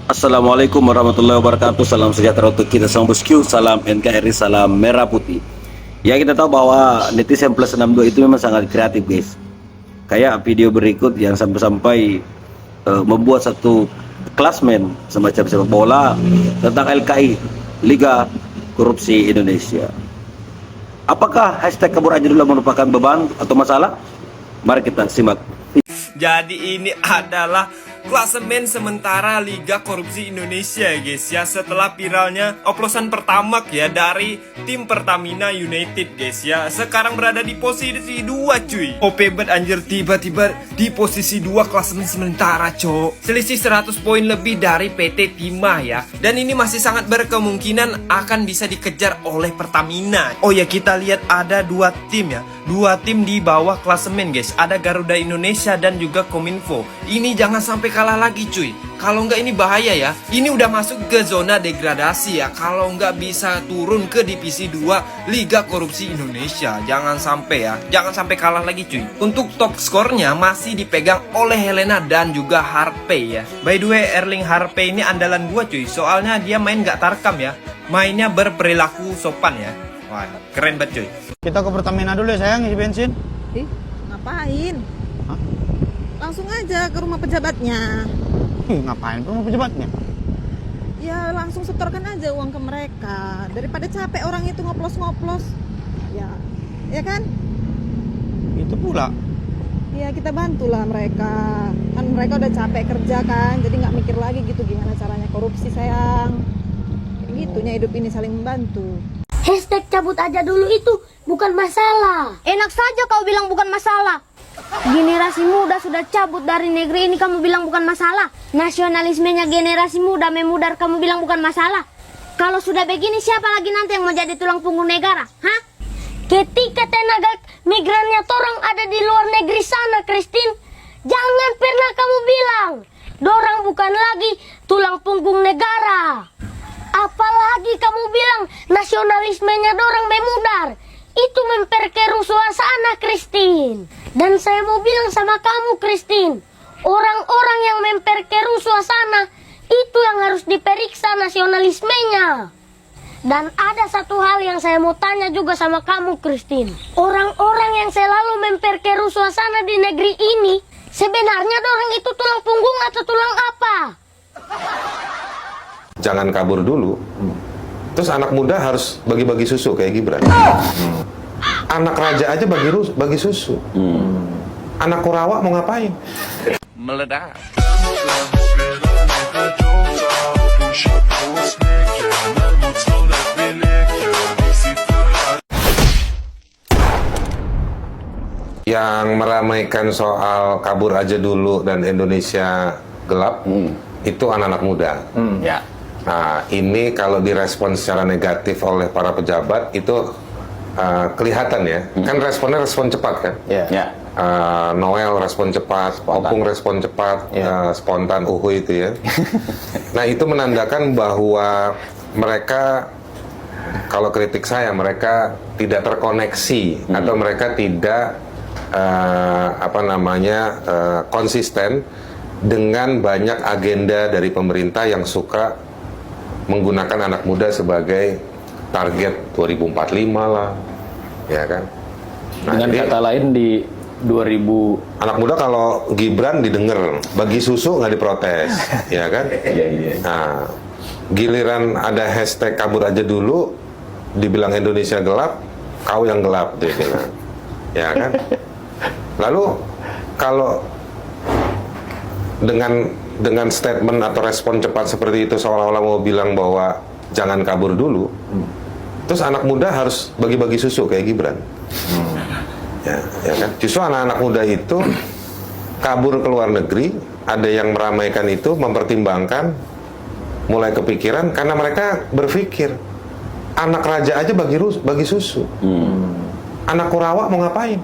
Assalamualaikum warahmatullahi wabarakatuh. Salam sejahtera untuk kita semua bosku. Salam NKRI, salam merah putih. Ya, kita tahu bahwa netizen plus 62 itu memang sangat kreatif, guys. Kayak video berikut yang sampai-sampai membuat satu klasmen semacam sepak bola tentang LKI, Liga Korupsi Indonesia. Apakah hashtag kabur aja dulu merupakan beban atau masalah? Mari kita simak. Jadi ini adalah klasemen sementara Liga Korupsi Indonesia ya guys ya. Setelah viralnya oplosan pertama ya dari tim Pertamina United guys ya. Sekarang berada di posisi 2 cuy. OP bet anjir, tiba-tiba di posisi 2 klasemen sementara cok. Selisih 100 poin lebih dari PT Timah ya. Dan ini masih sangat berkemungkinan akan bisa dikejar oleh Pertamina. Oh ya, kita lihat ada 2 tim ya. 2 tim di bawah klasemen guys. Ada Garuda Indonesia dan juga Kominfo. Ini jangan sampai kalah lagi cuy. Kalau nggak ini bahaya ya. Ini udah masuk ke zona degradasi ya. Kalau nggak bisa turun ke divisi 2 Liga Korupsi Indonesia. Jangan sampai ya. Jangan sampai kalah lagi cuy. Untuk top skornya masih dipegang oleh Helena dan juga Harpay ya. By the way, Erling Harpay ini andalan gua cuy. Soalnya dia main nggak tarkam ya. Mainnya berperilaku sopan ya. Wah, keren banget cuy. Kita ke Pertamina dulu ya sayang, isi bensin. Ih, ngapain? Hah? Langsung aja ke rumah pejabatnya. Ngapain ke rumah pejabatnya? Ya langsung setorkan aja uang ke mereka. Daripada capek orang itu ngoplos-ngoplos. Ya kan? Itu pula. Ya kita bantulah mereka. Kan mereka udah capek kerja kan. Jadi nggak mikir lagi gitu gimana caranya korupsi sayang. Kayak gitunya hidup ini saling membantu. Hashtag cabut aja dulu itu bukan masalah. Enak saja kau bilang bukan masalah. Generasi muda sudah cabut dari negeri ini, kamu bilang bukan masalah. Nasionalismenya generasi muda memudar, kamu bilang bukan masalah. Kalau sudah begini, siapa lagi nanti yang mau jadi tulang punggung negara? Hah? Ketika tenaga migrannya torang ada di luar negeri sana, Christine, jangan pernah kamu bilang dorang bukan lagi tulang punggung negara. Apalagi kamu bilang nasionalismenya dorang memudar. Itu memperkeruh suasana, Christine. Dan saya mau bilang sama kamu, Christine, orang-orang yang memperkeruh suasana itu yang harus diperiksa nasionalismenya. Dan ada satu hal yang saya mau tanya juga sama kamu, Christine. Orang-orang yang selalu memperkeruh suasana di negeri ini, sebenarnya dorang itu tulang punggung atau tulang apa? Jangan kabur dulu. Terus anak muda harus bagi-bagi susu kayak Gibran. Anak raja aja bagi susu. Anak Kurawa mau ngapain? Meledak. Yang meramaikan soal kabur aja dulu dan Indonesia gelap itu anak-anak muda. Ya. Nah, ini kalau direspon secara negatif oleh para pejabat itu kelihatan ya. Kan responnya respon cepat kan? Ya. Noel respon cepat, Opung respon cepat, spontan itu ya. Nah, itu menandakan bahwa mereka, kalau kritik saya, mereka tidak terkoneksi atau mereka tidak konsisten dengan banyak agenda dari pemerintah yang suka menggunakan anak muda sebagai target 2045 lah, ya kan? Nah, dengan jadi, kata lain di 2000 anak muda kalau Gibran didengar, bagi susu nggak diprotes, ya kan? Iya. Nah, giliran ada hashtag kabur aja dulu, dibilang Indonesia gelap, kau yang gelap, dia bilang, ya kan? Lalu kalau dengan statement atau respon cepat seperti itu seolah-olah mau bilang bahwa jangan kabur dulu, terus anak muda harus bagi-bagi susu kayak Gibran. Ya kan? Justru anak-anak muda itu kabur ke luar negeri, ada yang meramaikan itu, mempertimbangkan, mulai kepikiran karena mereka berpikir anak raja aja bagi susu. Anak Kurawa mau ngapain?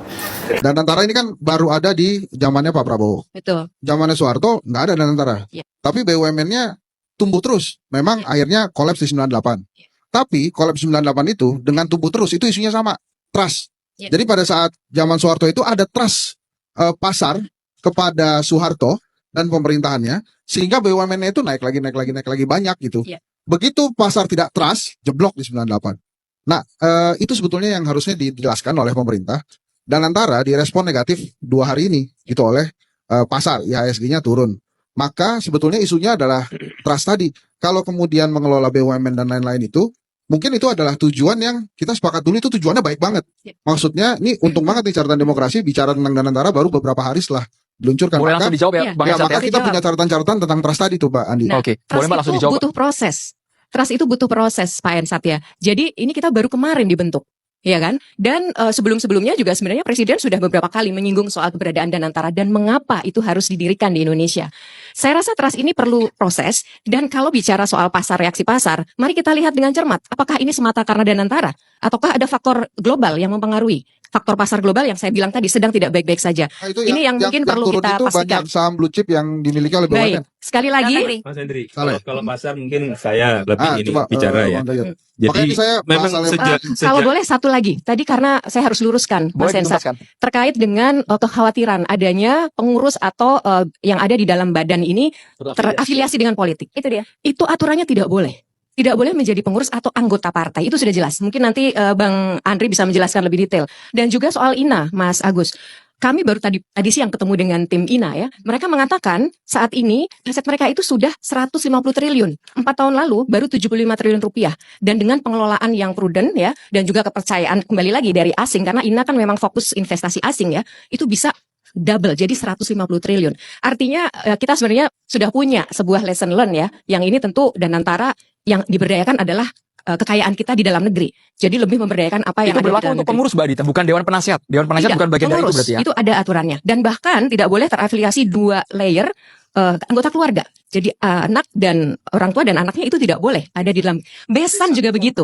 Dan tentara ini kan baru ada di zamannya Pak Prabowo. Betul. Zamannya Soeharto nggak ada tentara. Ya. Tapi BUMN-nya tumbuh terus. Memang akhirnya kolaps di 98. Ya. Tapi kolaps 98 itu dengan tumbuh terus itu isunya sama, trust. Ya. Jadi pada saat zaman Soeharto itu ada trust pasar kepada Soeharto dan pemerintahannya, sehingga BUMN-nya itu naik lagi banyak gitu. Iya. Begitu pasar tidak trust, jeblok di 98. Nah, itu sebetulnya yang harusnya dijelaskan oleh pemerintah, dan antara direspon negatif 2 hari ini gitu oleh pasar, IHSG-nya turun. Maka sebetulnya isunya adalah trust tadi. Kalau kemudian mengelola BUMN dan lain-lain itu, mungkin itu adalah tujuan yang kita sepakat dulu, itu tujuannya baik banget. Maksudnya ini untung banget nih catatan demokrasi bicara tentang Danantara baru beberapa hari setelah diluncurkan. Boleh Maka, langsung dijawab ya, Iya. Bang ya, Hensat maka ya? kita punya catatan-catatan tentang trust tadi tuh, Pak Andi. Nah, Oke, boleh trust Mbak langsung itu dijawab? butuh proses. Trust itu butuh proses, Pak Ensat ya. Jadi ini kita baru kemarin dibentuk, ya kan? Dan sebelum-sebelumnya juga sebenarnya Presiden sudah beberapa kali menyinggung soal keberadaan Danantara dan mengapa itu harus didirikan di Indonesia. Saya rasa trust ini perlu proses, dan kalau bicara soal pasar, reaksi pasar, mari kita lihat dengan cermat. Apakah ini semata karena Danantara? Ataukah ada faktor global yang mempengaruhi? Faktor pasar global yang saya bilang tadi sedang tidak baik-baik saja. Nah, itu Ini yang mungkin perlu turun kita itu pastikan. banyak saham blue chip yang dimiliki oleh BUMN. Baik, sekali lagi, Mas Hendri, Salah. kalau pasar mungkin saya lebih ini coba, bicara ya. Bang Dayat. Jadi Makanya saya memang masalah yang sejak kalau boleh satu lagi, tadi karena saya harus luruskan, Boleh Mas Hensat, dituntaskan. terkait dengan kekhawatiran adanya pengurus atau yang ada di dalam badan ini terafiliasi dengan politik. Itu dia. Itu aturannya tidak boleh. Tidak boleh menjadi pengurus atau anggota partai. Itu sudah jelas. Mungkin nanti Bang Andri bisa menjelaskan lebih detail. Dan juga soal INA, Mas Agus. Kami baru tadi siang ketemu dengan tim INA ya. Mereka mengatakan saat ini aset mereka itu sudah 150 triliun. 4 tahun lalu baru 75 triliun rupiah. Dan dengan pengelolaan yang prudent ya, dan juga kepercayaan kembali lagi dari asing, karena INA kan memang fokus investasi asing ya, itu bisa double jadi 150 triliun. Artinya kita sebenarnya sudah punya sebuah lesson learn ya. Yang ini tentu Danantara yang diberdayakan adalah kekayaan kita di dalam negeri. Jadi lebih memberdayakan apa yang Itu ada di berlaku dalam untuk negeri. pengurus Mbak Adita, bukan Dewan Penasihat. Dewan Penasihat Tidak, bukan bagian dari itu pengurus, berarti ya? itu ada aturannya. Dan bahkan tidak boleh terafiliasi 2 layer anggota keluarga. Jadi anak dan orang tua dan anaknya itu tidak boleh ada di dalam. Besan juga begitu.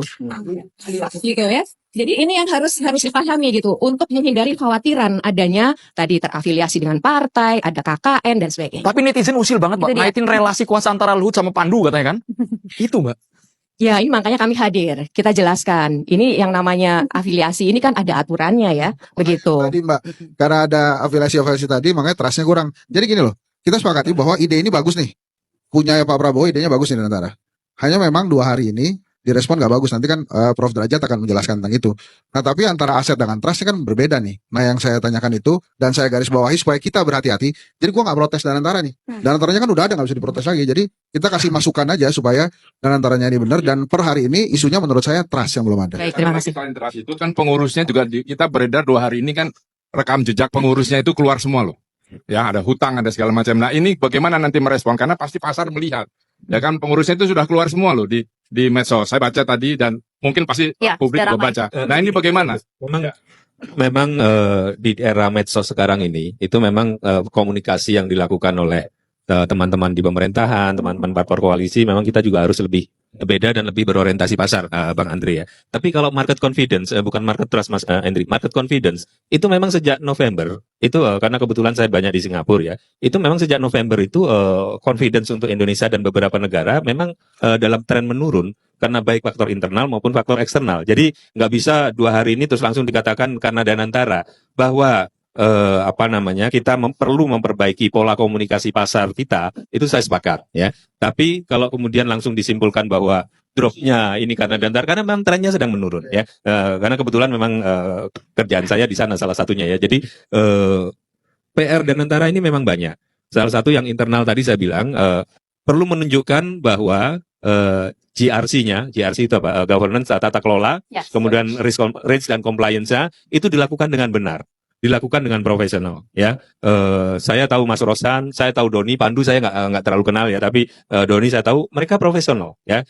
Gitu ya. Jadi ini yang harus dipahami gitu untuk menghindari khawatiran adanya tadi terafiliasi dengan partai, ada KKN dan sebagainya. Tapi netizen usil banget, Mbak. Itu dia. Ngaitin relasi kuasa antara Luhut sama Pandu katanya kan? Itu, Mbak. Ya, ini makanya kami hadir. Kita jelaskan. Ini yang namanya afiliasi ini kan ada aturannya ya, begitu. Tadi Mbak, karena ada afiliasi tadi, makanya trustnya kurang. Jadi gini loh, kita sepakati bahwa ide ini bagus nih. Punya Pak Prabowo, idenya bagus nih Danantara. Hanya memang 2 hari ini direspon nggak bagus. Nanti kan Prof Derajat akan menjelaskan tentang itu. Nah tapi antara aset dengan trust kan berbeda nih. Nah yang saya tanyakan itu, dan saya garis bawahi supaya kita berhati-hati. Jadi gua nggak protes Danantara nih. Danantaranya kan udah ada, nggak bisa diprotes lagi. Jadi kita kasih masukan aja supaya Danantaranya ini benar. Dan per hari ini isunya menurut saya trust yang belum ada. Baik, terima kasih. Selain teras itu kan pengurusnya juga kita beredar 2 hari ini kan rekam jejak pengurusnya itu keluar semua loh. Ya ada hutang, ada segala macam. Nah ini bagaimana nanti merespon? Karena pasti pasar melihat. Ya kan pengurusnya itu sudah keluar semua loh di medsos. Saya baca tadi dan mungkin pasti Ya, publik sudah juga baca. Nah ini bagaimana? memang di era medsos sekarang ini itu memang komunikasi yang dilakukan oleh teman-teman di pemerintahan, teman-teman parpol koalisi, memang kita juga harus lebih beda dan lebih berorientasi pasar, Bang Andre ya. Tapi kalau market confidence, bukan market trust Mas Andri, market confidence itu memang sejak November itu karena kebetulan saya banyak di Singapura ya, itu memang sejak November itu confidence untuk Indonesia dan beberapa negara memang dalam tren menurun karena baik faktor internal maupun faktor eksternal. Jadi nggak bisa 2 hari ini terus langsung dikatakan karena Danantara bahwa kita perlu memperbaiki pola komunikasi pasar kita, itu saya sepakat ya. Tapi kalau kemudian langsung disimpulkan bahwa dropnya ini karena Danantara, karena memang trennya sedang menurun ya. Karena kebetulan memang kerjaan saya di sana salah satunya ya. Jadi PR Danantara ini memang banyak. Salah satu yang internal tadi saya bilang perlu menunjukkan bahwa GRC itu apa? Governance, tata kelola, Yes. kemudian risk dan compliance-nya itu dilakukan dengan benar. Dilakukan dengan profesional ya. Saya tahu Mas Rosan, saya tahu Doni, Pandu saya nggak terlalu kenal ya, tapi Doni saya tahu mereka profesional ya.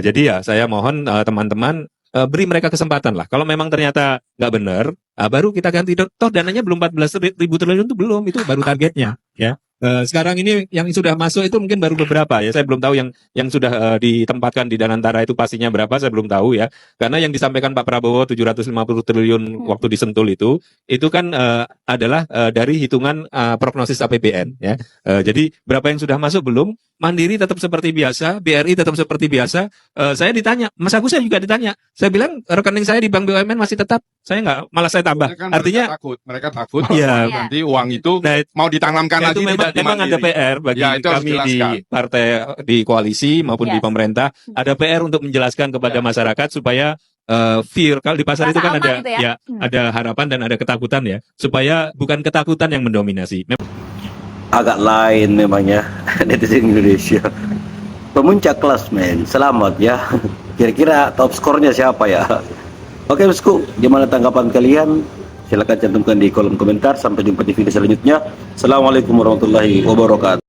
Jadi ya saya mohon teman-teman beri mereka kesempatan lah. Kalau memang ternyata nggak benar, baru kita ganti. Toh dananya belum 14.000 triliun itu belum, itu baru targetnya ya. Sekarang ini yang sudah masuk itu mungkin baru beberapa ya. Saya belum tahu yang sudah ditempatkan di Danantara itu pastinya berapa, saya belum tahu ya. Karena yang disampaikan Pak Prabowo 750 triliun waktu di Sentul itu kan adalah dari hitungan prognosis APBN ya. Jadi berapa yang sudah masuk belum? Mandiri tetap seperti biasa, BRI tetap seperti biasa. Saya ditanya, Mas Agus saya juga ditanya. Saya bilang rekening saya di Bank BUMN masih tetap Saya nggak, malah saya tambah. Kan Artinya mereka takut Iya. nanti uang itu Nah, mau ditanamkan itu lagi memang, tidak memang ada dimandiri. PR bagi Ya, itu harus kami di dijelaskan. partai di koalisi maupun di pemerintah. Ada PR untuk menjelaskan kepada masyarakat supaya fear, kalau di pasar Rasa itu kan aman ada gitu ya? ada harapan dan ada ketakutan ya, supaya bukan ketakutan yang mendominasi. Agak lain memangnya netizen Indonesia. Pemuncak klasmen, selamat ya. Kira-kira top skornya siapa ya? Oke bosku, gimana tanggapan kalian? Silahkan cantumkan di kolom komentar. Sampai jumpa di video selanjutnya. Assalamualaikum warahmatullahi wabarakatuh.